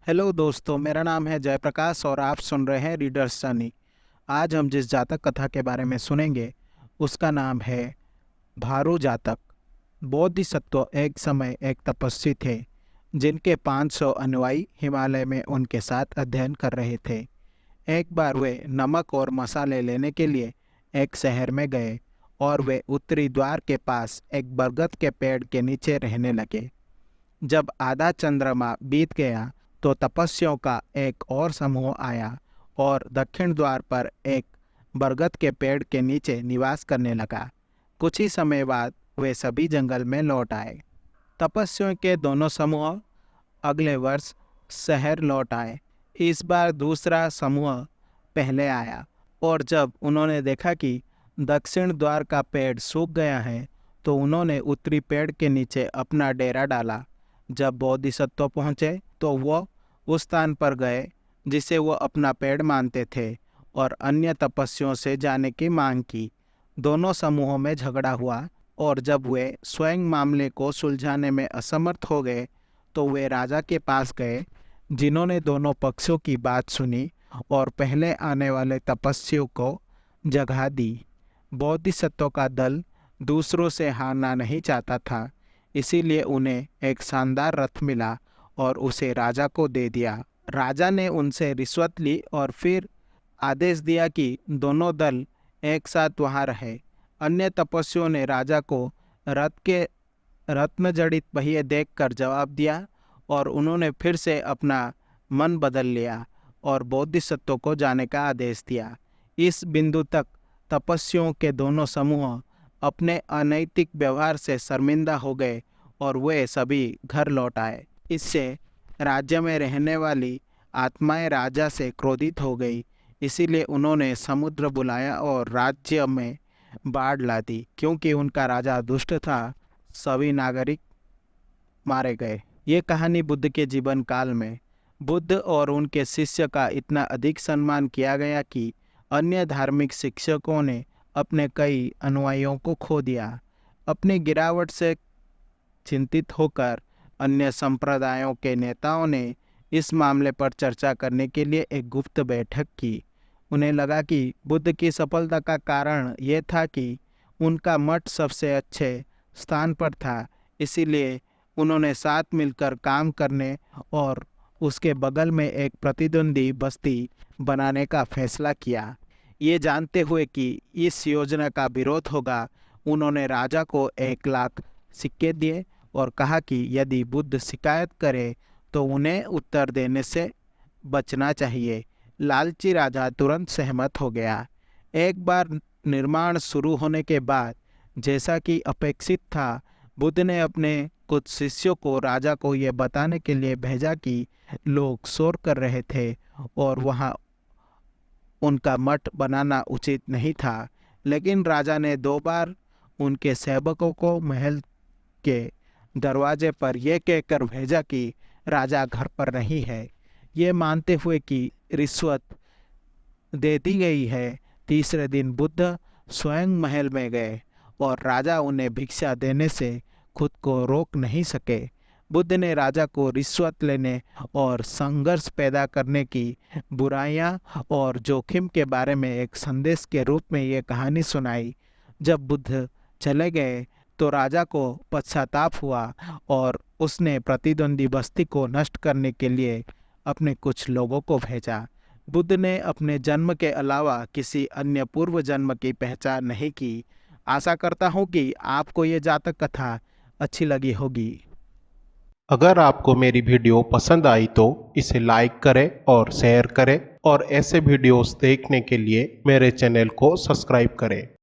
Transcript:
Hello दोस्तों, मेरा नाम है जयप्रकाश और आप सुन रहे हैं रीडर्स जर्नी। आज हम जिस जातक कथा के बारे में सुनेंगे उसका नाम है भारू जातक। बोधिसत्व एक समय एक तपस्वी थे जिनके 500 अनुयायी हिमालय में उनके साथ अध्ययन कर रहे थे। एक बार वे नमक और मसाले लेने के लिए एक शहर में गए और वे उत्तरी द्वार के पास एक बरगद के पेड़ के नीचे रहने लगे। जब आधा चंद्रमा बीत गया तो तपस्वियों का एक और समूह आया और दक्षिण द्वार पर एक बरगद के पेड़ के नीचे निवास करने लगा। कुछ ही समय बाद वे सभी जंगल में लौट आए। तपस्वियों के दोनों समूह अगले वर्ष शहर लौट आए। इस बार दूसरा समूह पहले आया और जब उन्होंने देखा कि दक्षिण द्वार का पेड़ सूख गया है तो उन्होंने उत्तरी पेड़ के नीचे अपना डेरा डाला। जब बोधिसत्व पहुँचे तो वह उस स्थान पर गए जिसे वो अपना पेड़ मानते थे और अन्य तपस्वियों से जाने की मांग की। दोनों समूहों में झगड़ा हुआ और जब वे स्वयं मामले को सुलझाने में असमर्थ हो गए तो वे राजा के पास गए, जिन्होंने दोनों पक्षों की बात सुनी और पहले आने वाले तपस्वियों को जगह दी। बोधिसत्व का दल दूसरों से हारना नहीं चाहता था, इसीलिए उन्हें एक शानदार रथ मिला और उसे राजा को दे दिया। राजा ने उनसे रिश्वत ली और फिर आदेश दिया कि दोनों दल एक साथ वहाँ रहे। अन्य तपस्वियों ने राजा को रथ के रत्न जड़ित पहिए देखकर जवाब दिया और उन्होंने फिर से अपना मन बदल लिया और बोधिसत्व को जाने का आदेश दिया। इस बिंदु तक तपस्वियों के दोनों समूह अपने अनैतिक व्यवहार से शर्मिंदा हो गए और वे सभी घर लौट आए। इससे राज्य में रहने वाली आत्माएं राजा से क्रोधित हो गई, इसीलिए उन्होंने समुद्र बुलाया और राज्य में बाढ़ ला दी। क्योंकि उनका राजा दुष्ट था, सभी नागरिक मारे गए। ये कहानी बुद्ध के जीवन काल में बुद्ध और उनके शिष्य का इतना अधिक सम्मान किया गया कि अन्य धार्मिक शिक्षकों ने अपने कई अनुयायियों को खो दिया। अपनी गिरावट से चिंतित होकर अन्य संप्रदायों के नेताओं ने इस मामले पर चर्चा करने के लिए एक गुप्त बैठक की। उन्हें लगा कि बुद्ध की सफलता का कारण ये था कि उनका मठ सबसे अच्छे स्थान पर था, इसीलिए उन्होंने साथ मिलकर काम करने और उसके बगल में एक प्रतिद्वंदी बस्ती बनाने का फैसला किया। ये जानते हुए कि इस योजना का विरोध होगा, उन्होंने राजा को 1,00,000 सिक्के दिए और कहा कि यदि बुद्ध शिकायत करे तो उन्हें उत्तर देने से बचना चाहिए। लालची राजा तुरंत सहमत हो गया। एक बार निर्माण शुरू होने के बाद, जैसा कि अपेक्षित था, बुद्ध ने अपने कुछ शिष्यों को राजा को यह बताने के लिए भेजा कि लोग शोर कर रहे थे और वहाँ उनका मठ बनाना उचित नहीं था। लेकिन राजा ने 2 बार उनके सेवकों को महल के दरवाजे पर यह कहकर भेजा कि राजा घर पर नहीं है। ये मानते हुए कि रिश्वत दे दी गई है, तीसरे दिन बुद्ध स्वयं महल में गए और राजा उन्हें भिक्षा देने से खुद को रोक नहीं सके। बुद्ध ने राजा को रिश्वत लेने और संघर्ष पैदा करने की बुराइयां और जोखिम के बारे में एक संदेश के रूप में ये कहानी सुनाई। जब बुद्ध चले गए तो राजा को पश्चाताप हुआ और उसने प्रतिद्वंदी बस्ती को नष्ट करने के लिए अपने कुछ लोगों को भेजा। बुद्ध ने अपने जन्म के अलावा किसी अन्य पूर्व जन्म की पहचान नहीं की। आशा करता हूँ कि आपको ये जातक कथा अच्छी लगी होगी। अगर आपको मेरी वीडियो पसंद आई तो इसे लाइक करें और शेयर करें और ऐसे वीडियोस देखने के लिए मेरे चैनल को सब्सक्राइब करें।